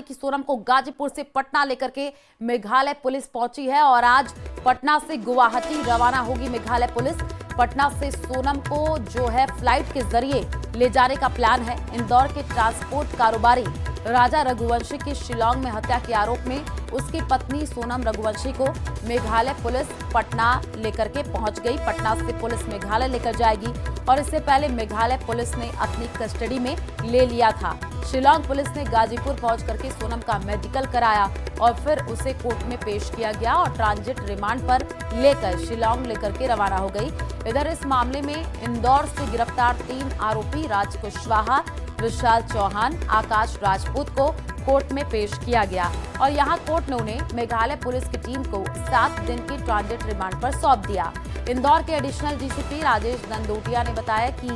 दें कि सोनम को गाजीपुर से पटना लेकर के मेघालय पुलिस पहुंची है और आज पटना से गुवाहाटी रवाना होगी मेघालय पुलिस। पटना से सोनम को जो है फ्लाइट के जरिए ले जाने का प्लान है। इंदौर के ट्रांसपोर्ट कारोबारी राजा रघुवंशी की शिलांग में हत्या के आरोप में उसकी पत्नी सोनम रघुवंशी को मेघालय पुलिस पटना लेकर के पहुंच गई। पटना से पुलिस मेघालय लेकर जाएगी और इससे पहले मेघालय पुलिस ने अपनी कस्टडी में ले लिया था। शिलांग पुलिस ने गाजीपुर पहुंच करके सोनम का मेडिकल कराया और फिर उसे कोर्ट में पेश किया गया और ट्रांजिट रिमांड पर लेकर शिलांग लेकर के रवाना हो गई। इधर इस मामले में इंदौर से गिरफ्तार 3 आरोपी राज कुशवाहा, विशाल चौहान, आकाश राजपूत को कोर्ट में पेश किया गया और यहां कोर्ट ने उन्हें मेघालय पुलिस की टीम को 7 दिन की ट्रांजिट रिमांड पर सौंप दिया। इंदौर के एडिशनल डीसीपी राजेश नंदोटिया ने बताया कि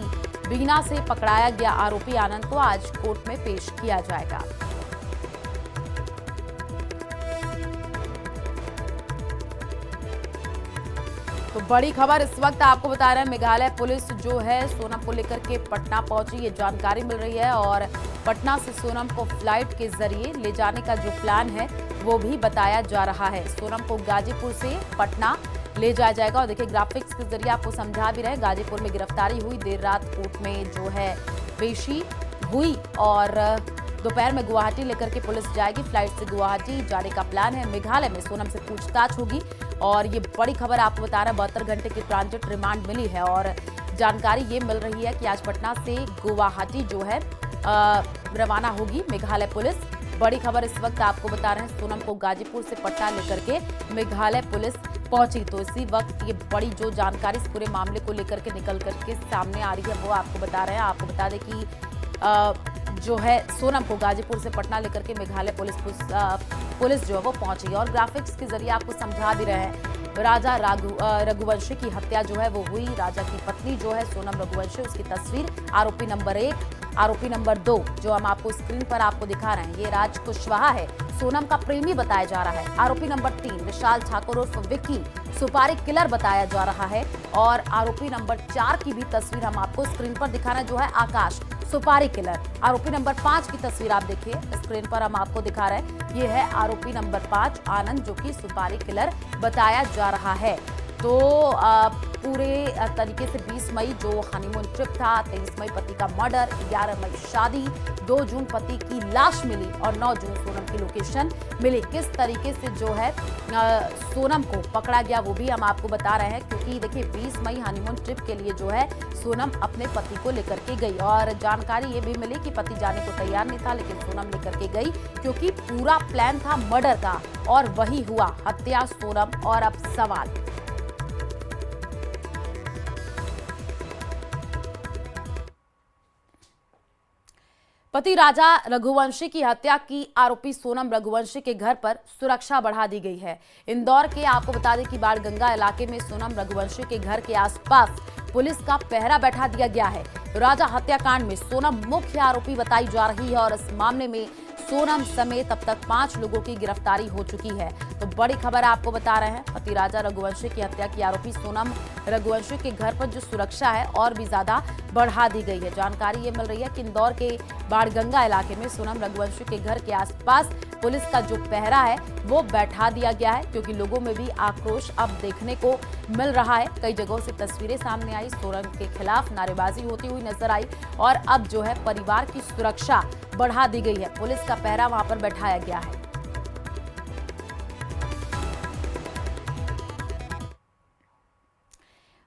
बीना से पकड़ाया गया आरोपी आनंद को आज कोर्ट में पेश किया जाएगा। तो बड़ी खबर इस वक्त आपको बता रहे हैं, मेघालय पुलिस जो है सोनम को लेकर के पटना पहुंची, ये जानकारी मिल रही है और पटना से सोनम को फ्लाइट के जरिए ले जाने का जो प्लान है वो भी बताया जा रहा है। सोनम को गाजीपुर से पटना ले जाया जाएगा और देखिए ग्राफिक्स के जरिए आपको समझा भी रहे। गाजीपुर में गिरफ्तारी हुई, देर रात कोर्ट में जो है पेशी हुई और दोपहर में गुवाहाटी लेकर के पुलिस जाएगी। फ्लाइट से गुवाहाटी जाने का प्लान है। मेघालय में सोनम से पूछताछ होगी और ये बड़ी खबर आपको बता रहे हैं, 72 घंटे की ट्रांजिट रिमांड मिली है और जानकारी ये मिल रही है कि आज पटना से गुवाहाटी जो है रवाना होगी मेघालय पुलिस। बड़ी खबर इस वक्त आपको बता रहे हैं, सोनम को गाजीपुर से पटना लेकर के मेघालय पुलिस पहुंची। तो इसी वक्त ये बड़ी जो जानकारी इस पूरे मामले को लेकर के निकल करके सामने आ रही है वो आपको बता रहे हैं। आपको बता दें कि जो है सोनम को गाजीपुर से पटना लेकर के मेघालय पुलिस जो है वो पहुंची और ग्राफिक्स के जरिए आपको समझा भी रहे हैं। राजा रघुवंशी की हत्या जो है वो हुई। राजा की पत्नी जो है सोनम रघुवंशी, उसकी तस्वीर आरोपी नंबर 1, आरोपी नंबर 2 जो हम आपको स्क्रीन पर आपको दिखा रहे हैं, ये राज कुशवाहा है, सोनम का प्रेमी बताया जा रहा है। आरोपी नंबर 3 विशाल ठाकुर उर्फ विक्की, सुपारी किलर बताया जा रहा है और आरोपी नंबर 4 की भी तस्वीर हम आपको स्क्रीन पर दिखा रहे हैं, जो है आकाश, सुपारी किलर। आरोपी नंबर 5 की तस्वीर आप देखिए स्क्रीन पर हम आपको दिखा रहे हैं, ये है आरोपी नंबर 5 आनंद, जो कि सुपारी किलर बताया जा रहा है। तो पूरे तरीके से 20 मई जो हनीमून ट्रिप था, 23 मई पति का मर्डर, 11 मई शादी, 2 जून पति की लाश मिली और 9 जून सोनम की लोकेशन मिली। किस तरीके से जो है सोनम को पकड़ा गया वो भी हम आपको बता रहे हैं, क्योंकि देखिए 20 मई हनीमून ट्रिप के लिए जो है सोनम अपने पति को लेकर के गई और जानकारी ये भी मिली कि पति जाने को तैयार नहीं था, लेकिन सोनम लेकर के गई क्योंकि पूरा प्लान था मर्डर का और वही हुआ, हत्या सोनम। और अब सवाल, पति राजा रघुवंशी की हत्या की आरोपी सोनम रघुवंशी के घर पर सुरक्षा बढ़ा दी गई है। इंदौर के आपको बता दें कि बाणगंगा इलाके में सोनम रघुवंशी के घर के आसपास पुलिस का पहरा बैठा दिया गया है। राजा हत्याकांड में सोनम मुख्य आरोपी बताई जा रही है और इस मामले में सोनम समेत अब तक 5 लोगों की गिरफ्तारी हो चुकी है। तो बड़ी खबर आपको बता रहे हैं, पति राजा रघुवंशी की हत्या की आरोपी सोनम रघुवंशी के घर पर जो सुरक्षा है और भी ज्यादा बढ़ा दी गई है। जानकारी ये मिल रही है कि इंदौर के बाणगंगा इलाके में सोनम रघुवंशी के घर के आसपास पुलिस का जो पहरा है वो बैठा दिया गया है, क्योंकि लोगों में भी आक्रोश अब देखने को मिल रहा है। कई जगहों से तस्वीरें सामने आई, सोनम के खिलाफ नारेबाजी होती हुई नजर आई और अब जो है परिवार की सुरक्षा बढ़ा दी गई है, पुलिस का पहरा वहां पर बैठाया गया है।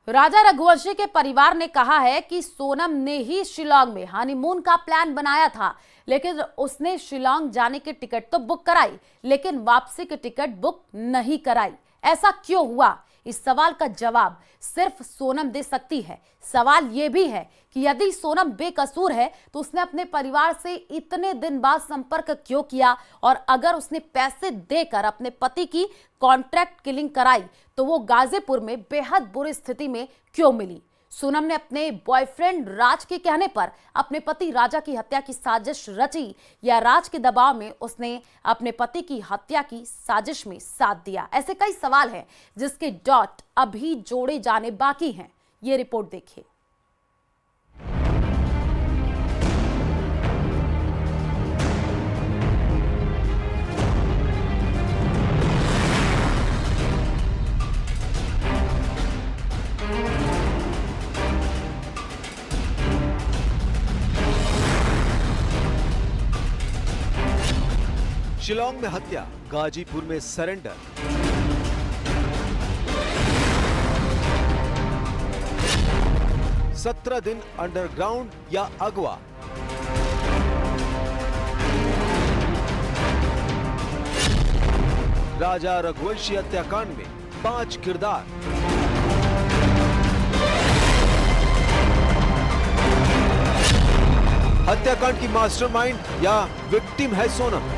राजा रघुवंशी के परिवार ने कहा है कि सोनम ने ही शिलांग में हनीमून का प्लान बनाया था, लेकिन उसने शिलांग जाने की टिकट तो बुक कराई, लेकिन वापसी की टिकट बुक नहीं कराई। ऐसा क्यों हुआ? इस सवाल का जवाब सिर्फ सोनम दे सकती है। सवाल यह भी है कि यदि सोनम बेकसूर है तो उसने अपने परिवार से इतने दिन बाद संपर्क क्यों किया, और अगर उसने पैसे देकर अपने पति की कॉन्ट्रैक्ट किलिंग कराई तो वो गाजीपुर में बेहद बुरी स्थिति में क्यों मिली। सोनम ने अपने बॉयफ्रेंड राज के कहने पर अपने पति राजा की हत्या की साजिश रची, या राज के दबाव में उसने अपने पति की हत्या की साजिश में साथ दिया? ऐसे कई सवाल हैं जिसके डॉट अभी जोड़े जाने बाकी हैं। ये रिपोर्ट देखिए। शिलांग में हत्या, गाजीपुर में सरेंडर। सत्रह दिन अंडरग्राउंड या अगवा। राजा रघुवंशी हत्याकांड में 5 किरदार। हत्याकांड की मास्टरमाइंड या विक्टिम है सोनम।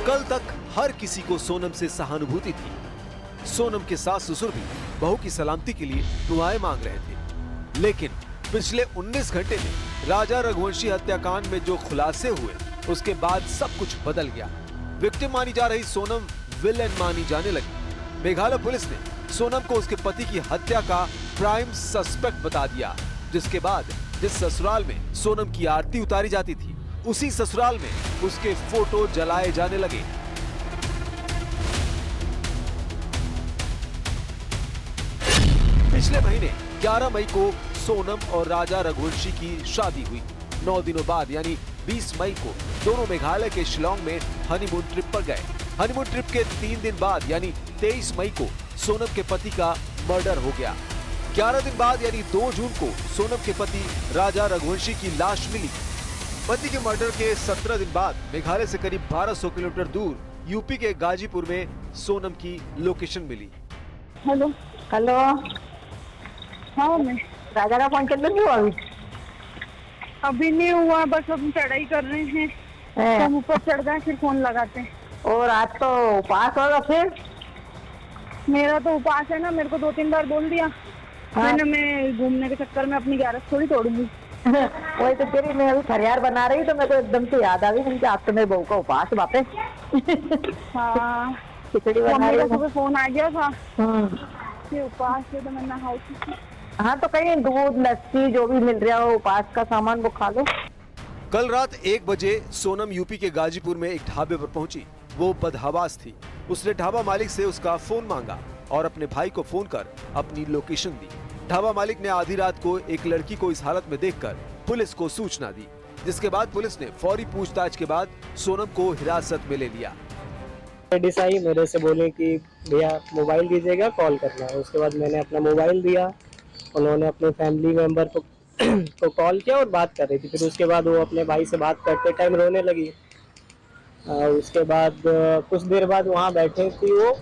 कल तक हर किसी को सोनम से सहानुभूति थी। सोनम के सास ससुर भी बहू की सलामती के लिए दुआएं मांग रहे थे। लेकिन पिछले 19 घंटे में राजा रघुवंशी हत्याकांड में जो खुलासे हुए, उसके बाद सब कुछ बदल गया। विक्टिम मानी जा रही सोनम विलेन मानी जाने लगी। मेघालय पुलिस ने सोनम को उसके पति की हत्या का प्राइम सस्पेक्ट बता दिया, जिसके बाद जिस ससुराल में सोनम की आरती उतारी जाती थी, उसी ससुराल में उसके फोटो जलाए जाने लगे। पिछले महीने 11 मई को सोनम और राजा रघुवंशी की शादी हुई। 9 दिनों बाद यानी 20 मई को दोनों मेघालय के शिलांग में हनीमून ट्रिप पर गए। हनीमून ट्रिप के 3 दिन बाद यानी 23 मई को सोनम के पति का मर्डर हो गया। 11 दिन बाद यानी 2 जून को सोनम के पति राजा रघुवंशी की लाश मिली। पति के मर्डर के 17 दिन बाद मेघालय से करीब 1200 किलोमीटर दूर यूपी के गाजीपुर में सोनम की लोकेशन मिली। हेलो हेलो, हाँ मैं राजा का फोन चल रही हूँ। अभी नहीं हुआ, बस हम चढ़ाई कर रहे हैं, तो हम ऊपर चढ़ गए फिर फोन लगाते हैं। और आज तो उपास होगा फिर? मेरा तो उपास है ना, मेरे को 2-3 बार बोल दिया। हाँ? मैं घूमने के चक्कर में अपनी 11 थोड़ी तोड़ूंगी। वही तो तेरी, मैं अभी फरियाद बना रही तो मेरे को एकदम से याद आ गई कि आज तो मेरे बहू का उपास बापे। हाँ, खिचड़ी बना रही हूँ। फोन आ गया था उपास है तो मैं नहाऊं। हाँ तो कहीं दूध लस्सी जो भी मिल रहा हो उपास का सामान वो खा लो। कल रात 1 बजे सोनम यूपी के गाजीपुर में एक ढाबे पर पहुंची। वो बदहवास थी। उसने ढाबा मालिक से उसका फोन मांगा और अपने भाई को फोन कर अपनी लोकेशन दी। ढाबा मालिक ने आधी रात को एक लड़की को इस हालत में देखकर पुलिस को सूचना दी, जिसके बाद पुलिस ने फौरी पूछताछ के बाद सोनम को हिरासत में ले लिया। लेडीज आई, मेरे से बोले कि भैया मोबाइल दीजिएगा, कॉल करना है। उसके बाद मैंने अपना मोबाइल दिया, उन्होंने अपने फैमिली मेंबर को कॉल किया और बात कर रही थी। फिर उसके बाद वो अपने भाई से बात करते टाइम रोने लगी। उसके बाद कुछ देर बाद वहाँ बैठे थी वो।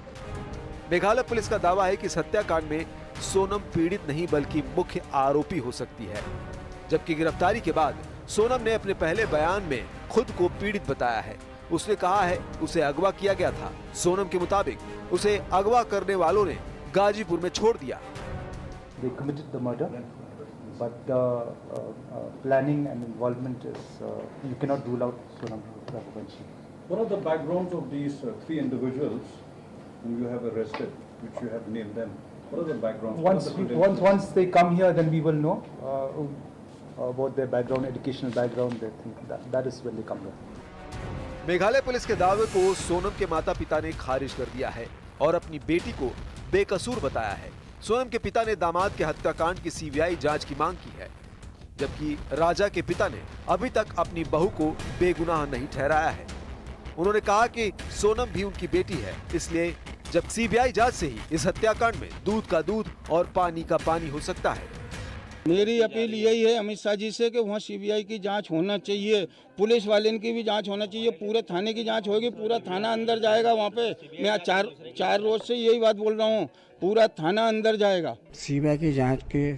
मेघालय पुलिस का दावा है कि इस हत्याकांड में सोनम पीड़ित नहीं बल्कि मुख्य आरोपी हो सकती है। जबकि गिरफ्तारी के बाद सोनम ने अपने पहले बयान में खुद को पीड़ित बताया है। उसने कहा है उसे अगवा किया गया था। सोनम के मुताबिक उसे अगवा करने वालों ने गाजीपुर में छोड़ दिया। They committed the murder, but the planning and involvement is you cannot rule out Sonam Raghuvanshi. What are the backgrounds of these 3 individuals whom you have arrested, which you have named them? What are the backgrounds? Once they come here, then we will know about their background, educational background. They think that is when they come here. Meghalaya police के दावे को सोनम के माता पिता ने खारिज कर दिया है और अपनी बेटी को बेकसूर बताया है। सोनम के पिता ने दामाद के हत्याकांड की सीबीआई जांच की मांग की है, जबकि राजा के पिता ने अभी तक अपनी बहू को बेगुनाह नहीं ठहराया है। उन्होंने कहा कि सोनम भी उनकी बेटी है, इसलिए जब सीबीआई जांच से ही इस हत्याकांड में दूध का दूध और पानी का पानी हो सकता है। मेरी अपील यही है अमित शाह जी से कि वहाँ सीबीआई की जांच होना चाहिए, पुलिस वाले की भी जांच होना चाहिए, पूरे थाने की जांच होगी, पूरा थाना अंदर जाएगा। वहाँ पे मैं चार रोज से यही बात बोल रहा हूँ, पूरा थाना अंदर जाएगा। सीबीआई की जांच के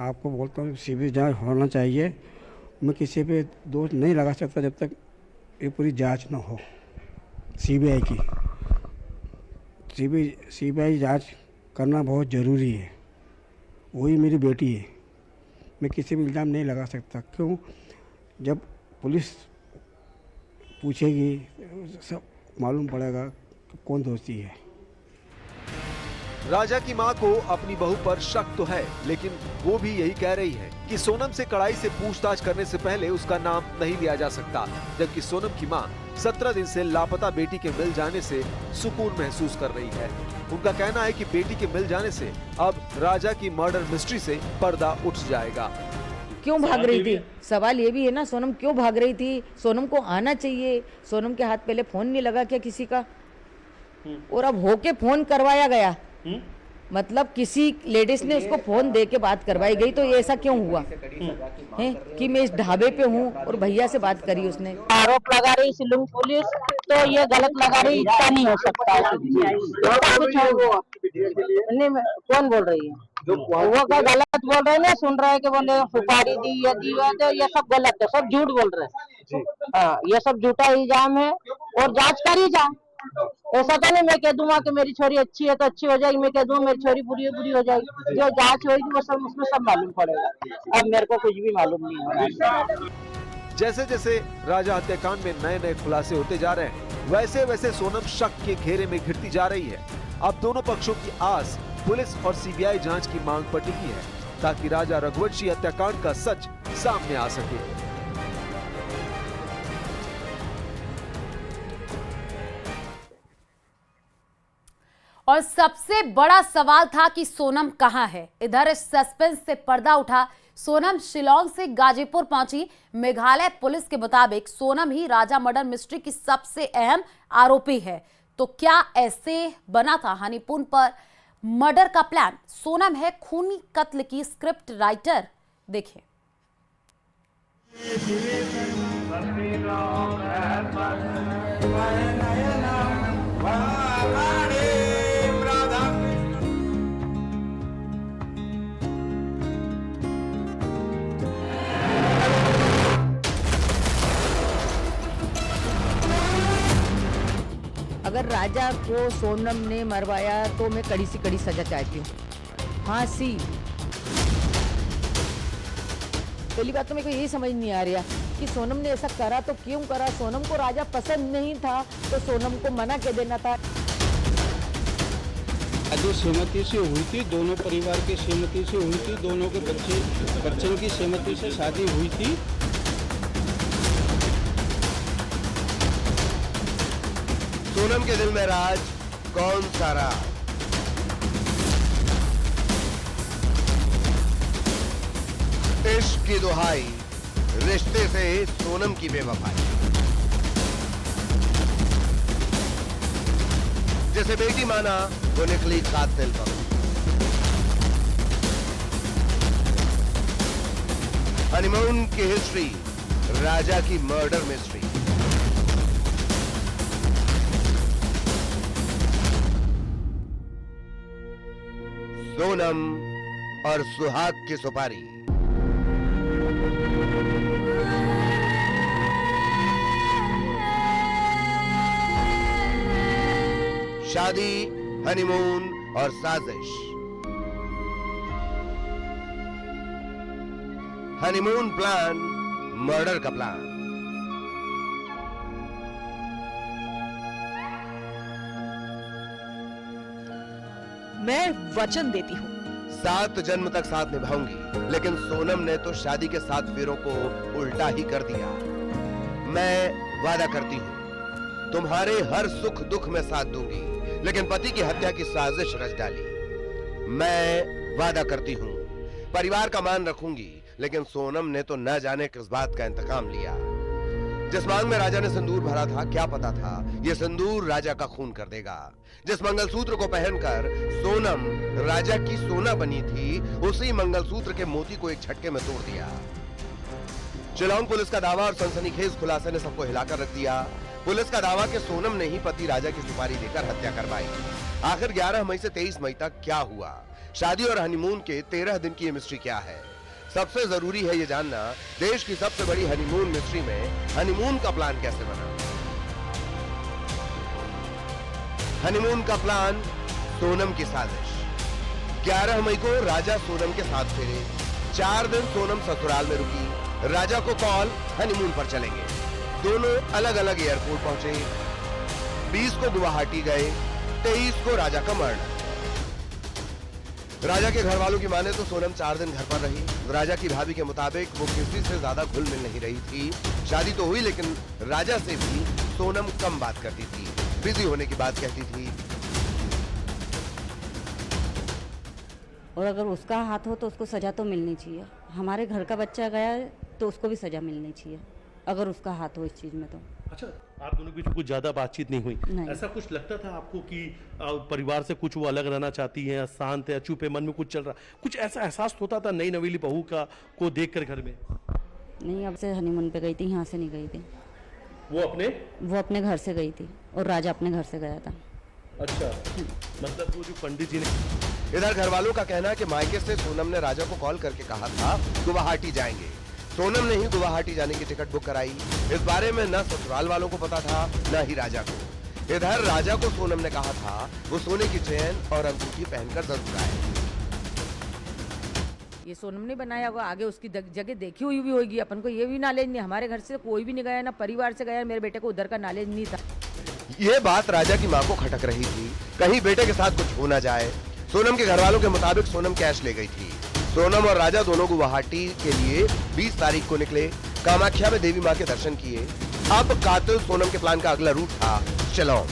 आपको बोलता हूँ, सीबीआई जांच होना चाहिए। मैं किसी पे दोष नहीं लगा सकता जब तक ये पूरी जांच ना हो सीबीआई की। सीबीआई जांच करना बहुत ज़रूरी है। वही मेरी बेटी है, मैं किसी भी इल्ज़ाम नहीं लगा सकता। क्यों? जब पुलिस पूछेगी सब मालूम पड़ेगा कि कौन दोषी है। राजा की मां को अपनी बहू पर शक तो है, लेकिन वो भी यही कह रही है कि सोनम से कड़ाई से पूछताछ करने से पहले उसका नाम नहीं लिया जा सकता। जबकि सोनम की मां 17 दिन से लापता बेटी के मिल जाने से सुकून महसूस कर रही है। उनका कहना है कि बेटी के मिल जाने से अब राजा की मर्डर मिस्ट्री से पर्दा उठ जाएगा। क्यों भाग रही थी? सवाल ये भी है ना, सोनम क्यों भाग रही थी? सोनम को आना चाहिए। सोनम के हाथ पहले फोन नहीं लगा क्या किसी का? और अब होके फोन करवाया गया, मतलब किसी लेडीज ने उसको फोन दे के बात करवाई गई, तो ये ऐसा क्यों हुआ है कि मैं इस ढाबे पे हूँ और भैया से बात करी उसने? आरोप लगा रही शिलंग पुलिस, तो ये गलत लगा रही, इतना नहीं हो सकता है। कुछ नहीं, कौन बोल रही है? वो क्या गलत बोल रहे हैं ना, सुन रहे हैं कि बोले सुपारी दी या दी, तो ये सब गलत है, सब झूठ बोल रहे हैं। हाँ, ये सब झूठा इल्जाम है और जांच करी जा। ऐसा तो नहीं मैं कह दूंगा कि मेरी छोरी अच्छी है तो अच्छी हो जाएगी, मैं कह दूंगा मेरी छोरी बुरी है बुरी हो जाएगी। जो जांच होगी वो सब उसमें सब मालूम पड़ेगा। अब मेरे को कुछ भी मालूम नहीं हो रहा है। जैसे जैसे राजा हत्याकांड में नए नए खुलासे होते जा रहे हैं, वैसे वैसे सोनम शक के घेरे में घिरती जा रही है। अब दोनों पक्षों की आस पुलिस और सीबीआई जांच की मांग पर टिकी है, ताकि राजा रघुवंशी हत्याकांड का सच सामने आ सके। और सबसे बड़ा सवाल था कि सोनम कहां है। इधर इस सस्पेंस से पर्दा उठा। सोनम शिलोंग से गाजीपुर पहुंची। मेघालय पुलिस के मुताबिक सोनम ही राजा मर्डर मिस्ट्री की सबसे अहम आरोपी है। तो क्या ऐसे बना था हनीमून पर मर्डर का प्लान? सोनम है खूनी कत्ल की स्क्रिप्ट राइटर। देखिए। अगर राजा को सोनम ने मरवाया तो मैं कड़ी से कड़ी सजा चाहती हूँ, फांसी। पहली बात तो मेरे को यही समझ नहीं आ रहा कि सोनम ने ऐसा करा तो क्यों करा। सोनम को राजा पसंद नहीं था तो सोनम को मना कर देना था। शादी सहमति से हुई थी, दोनों परिवार की सहमति से हुई थी, दोनों के बच्चों की सहमति से शादी हुई थी। सोनम के दिल में राज कौन सा राज? इश्क की दुहाई, रिश्ते से सोनम की बेवफाई। जैसे बेटी माना वो निकली कातिल पर। हनीमून की हिस्ट्री, राजा की मर्डर मिस्ट्री। सोनम और सुहाग की सुपारी। शादी, हनीमून और साजिश। हनीमून प्लान, मर्डर का प्लान। मैं वचन देती हूँ 7 जन्म तक साथ निभाऊंगी, लेकिन सोनम ने तो शादी के 7 फेरों को उल्टा ही कर दिया। मैं वादा करती हूँ तुम्हारे हर सुख दुख में साथ दूंगी, लेकिन पति की हत्या की साजिश रच डाली। मैं वादा करती हूँ परिवार का मान रखूंगी, लेकिन सोनम ने तो न जाने किस बात का इंतकाम लिया। जिस मांग में राजा ने सिंदूर भरा था, क्या पता था यह सिंदूर राजा का खून कर देगा। जिस मंगलसूत्र को पहनकर सोनम राजा की सोना बनी थी, उसी मंगलसूत्र के मोती को एक झटके में तोड़ दिया। शिलोंग पुलिस का दावा और सनसनीखेज खुलासे ने सबको हिलाकर रख दिया। पुलिस का दावा कि सोनम ने ही पति राजा की सुपारी देकर हत्या करवाई। आखिर 11 मई से 23 मई तक क्या हुआ? शादी और हनीमून के 13 दिन की ये मिस्ट्री क्या है? सबसे जरूरी है ये जानना, देश की सबसे बड़ी हनीमून मिस्ट्री में हनीमून का प्लान कैसे बना। हनीमून का प्लान, सोनम की साजिश। 11 मई को राजा सोनम के साथ फेरे। 4 दिन सोनम ससुराल में रुकी। राजा को कॉल, हनीमून पर चलेंगे। दोनों अलग अलग एयरपोर्ट पहुंचे। 20 को गुवाहाटी गए, 23 को राजा का मर्डर। राजा के घर वालों की माने तो सोनम 4 दिन घर पर रही। राजा की भाभी के मुताबिक वो किसी से ज्यादा घुल मिल नहीं रही थी। शादी तो हुई, लेकिन राजा से भी सोनम कम बात करती थी, बिजी होने की बात कहती थी। और अगर उसका हाथ हो तो उसको सजा तो मिलनी चाहिए। हमारे घर का बच्चा गया है तो उसको भी सजा मिलनी चाहिए, अगर उसका हाथ हो इस चीज़ में तो। अच्छा, आप दोनों के बीच कुछ ज्यादा बातचीत नहीं हुई? नहीं। ऐसा कुछ लगता था आपको कि परिवार से कुछ वो अलग रहना चाहती है, शांत है, चुप है, मन में कुछ चल रहा, कुछ ऐसा एहसास होता था नई नवेली बहू का को देखकर घर में? नहीं, अब से हनीमून पे गई थी, यहाँ से नहीं गई थी। वो अपने घर से गई थी और राजा अपने घर से गया था। अच्छा, मतलब वो जो पंडित जी ने। इधर घर वालों का कहना है कि मायके से सोनम ने राजा को कॉल करके कहा था गुवाहाटी जाएंगे। सोनम ने ही गुवाहाटी जाने की टिकट बुक कराई। इस बारे में न ससुराल वालों को पता था न ही राजा को। इधर राजा को सोनम ने कहा था वो सोने की चेन और अंगूठी पहनकर जरूर आए। ये सोनम ने बनाया होगा, आगे उसकी जगह देखी हुई भी होगी। अपन को ये भी नॉलेज नहीं, हमारे घर से कोई भी नहीं गया, ना परिवार से गया, मेरे बेटे को उधर का नॉलेज नहीं था। ये बात राजा की माँ को खटक रही थी, कहीं बेटे के साथ कुछ हो ना जाए। सोनम के घर वालों के मुताबिक सोनम कैश ले गई थी। सोनम और राजा दोनों गुवाहाटी के लिए 20 तारीख को निकले। कामाख्या में देवी माँ के दर्शन किए। अब कातिल सोनम के प्लान का अगला रूट था शिलोंग।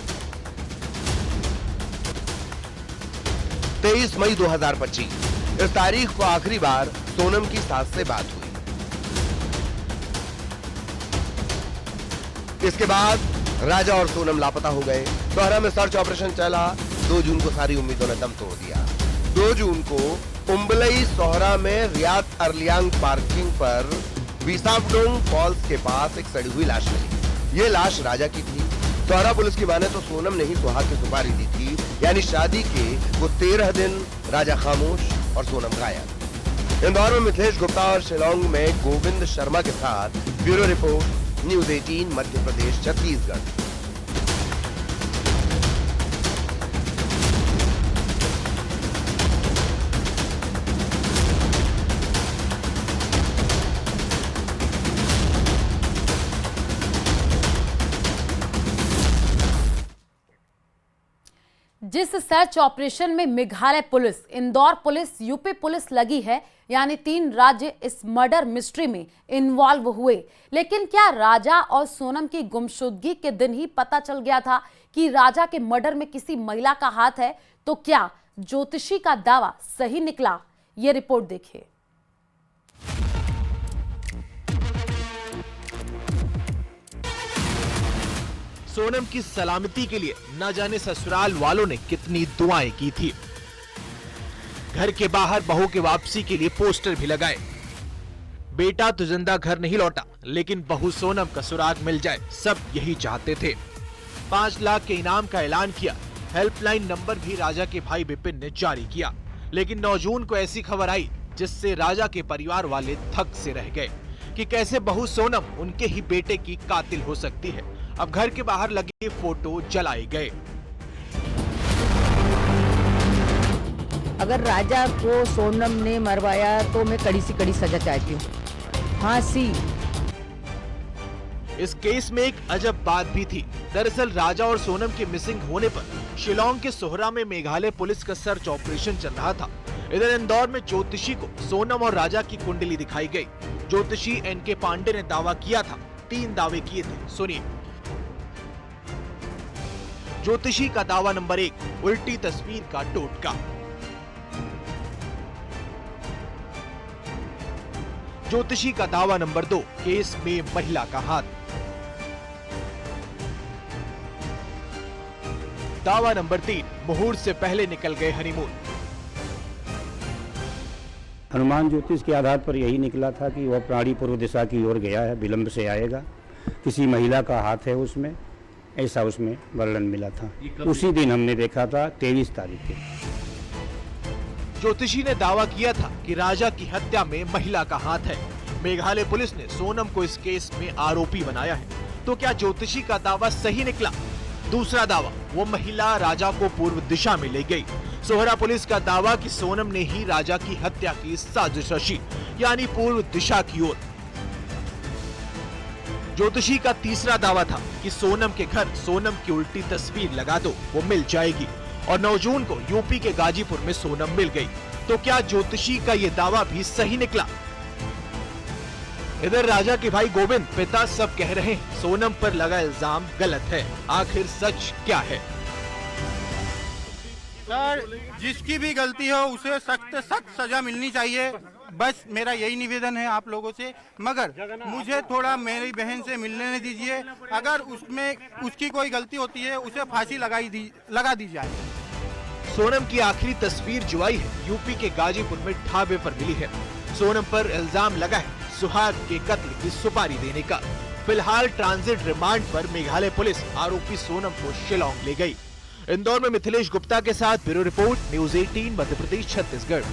23 मई 2025 इस तारीख को आखिरी बार सोनम की सास से बात हुई। इसके बाद राजा और सोनम लापता हो गए। सोहरा में सर्च ऑपरेशन चला। 2 जून को सारी उम्मीदों ने दम तोड़ दिया। 2 जून को उम्बलई सोहरा में रियाद अर्लियांग पार्किंग पर बीसाफडोंग फॉल्स के पास एक सड़ी हुई लाश मिली। ये लाश राजा की थी। सोहरा पुलिस की माने तो सोनम ने ही सुहाग की सुपारी दी थी, यानी शादी के वो 13 दिन राजा खामोश और सोनम गायब। इंदौर में मिथिलेश गुप्ता और शिलोंग में गोविंद शर्मा के साथ bureau report, news 18 Madhya Pradesh Chhattisgarh. जिस सर्च ऑपरेशन में Meghalaya police, Indore police, UP police लगी है, यानी 3 राज्य इस मर्डर मिस्ट्री में इन्वॉल्व हुए। लेकिन क्या राजा और सोनम की गुमशुदगी के दिन ही पता चल गया था कि राजा के मर्डर में किसी महिला का हाथ है? तो क्या ज्योतिषी का दावा सही निकला? ये रिपोर्ट देखिए। सोनम की सलामती के लिए न जाने ससुराल वालों ने कितनी दुआएं की थी। घर के बाहर बहू की वापसी के लिए पोस्टर भी लगाए। बेटा तो जिंदा घर नहीं लौटा, लेकिन बहू सोनम का सुराग मिल जाए, सब यही चाहते थे। 5 लाख के इनाम का ऐलान किया। हेल्पलाइन नंबर भी राजा के भाई विपिन ने जारी किया। लेकिन 9 जून को ऐसी खबर आई जिससे राजा के परिवार वाले थक से रह गए कि कैसे बहू सोनम उनके ही बेटे की कातिल हो सकती है। अब घर के बाहर लगे फोटो जलाए गए। अगर राजा को सोनम ने मरवाया तो मैं कड़ी से कड़ी सजा चाहती हूँ, फांसी। इस केस में एक अजब बात भी थी। दरअसल राजा और सोनम के मिसिंग होने पर शिलोंग के सोहरा में मेघालय पुलिस का सर्च ऑपरेशन चल रहा था। इधर इंदौर में ज्योतिषी को सोनम और राजा की कुंडली दिखाई गई। ज्योतिषी एनके पांडे ने दावा किया था। 3 दावे किए थे, सुनिए। ज्योतिषी का दावा नंबर 1, उल्टी तस्वीर का टोटका। ज्योतिषी का दावा नंबर 2, केस में महिला का हाथ। दावा नंबर 3, मुहूर्त से पहले निकल गए हनीमून। हनुमान ज्योतिष के आधार पर यही निकला था कि वह प्राणी पूर्व दिशा की ओर गया है, विलंब से आएगा, किसी महिला का हाथ है उसमें, ऐसा उसमें वर्णन मिला था। उसी दिन हमने देखा था 23 तारीख के। ज्योतिषी ने दावा किया था कि राजा की हत्या में महिला का हाथ है। मेघालय पुलिस ने सोनम को इस केस में आरोपी बनाया है। तो क्या ज्योतिषी का दावा सही निकला? दूसरा दावा, वो महिला राजा को पूर्व दिशा में ले गई। सोहरा पुलिस का दावा कि सोनम ने ही राजा की हत्या की साजिश रची, यानी पूर्व दिशा की ओर। ज्योतिषी का तीसरा दावा था कि सोनम के घर सोनम की उल्टी तस्वीर लगा दो, वो मिल जाएगी। और 9 जून को यूपी के गाजीपुर में सोनम मिल गई। तो क्या ज्योतिषी का ये दावा भी सही निकला? इधर राजा के भाई गोविंद, पिता, सब कह रहे हैं सोनम पर लगा इल्जाम गलत है। आखिर सच क्या है? सर, जिसकी भी गलती हो उसे सख्त सजा मिलनी चाहिए बस मेरा यही निवेदन है आप लोगों से, मगर मुझे थोड़ा मेरी बहन से मिलने दीजिए। अगर उसमें उसकी कोई गलती होती है उसे फांसी लगा दी जाए। सोनम की आखिरी तस्वीर जो आई है यूपी के गाजीपुर में ढाबे पर मिली है। सोनम पर इल्जाम लगा है सुहाग के कत्ल की सुपारी देने का। फिलहाल ट्रांजिट रिमांड पर मेघालय पुलिस आरोपी सोनम को शिलांग ले गई। इंदौर में मिथिलेश गुप्ता के साथ bureau report, news 18 Madhya Pradesh Chhattisgarh.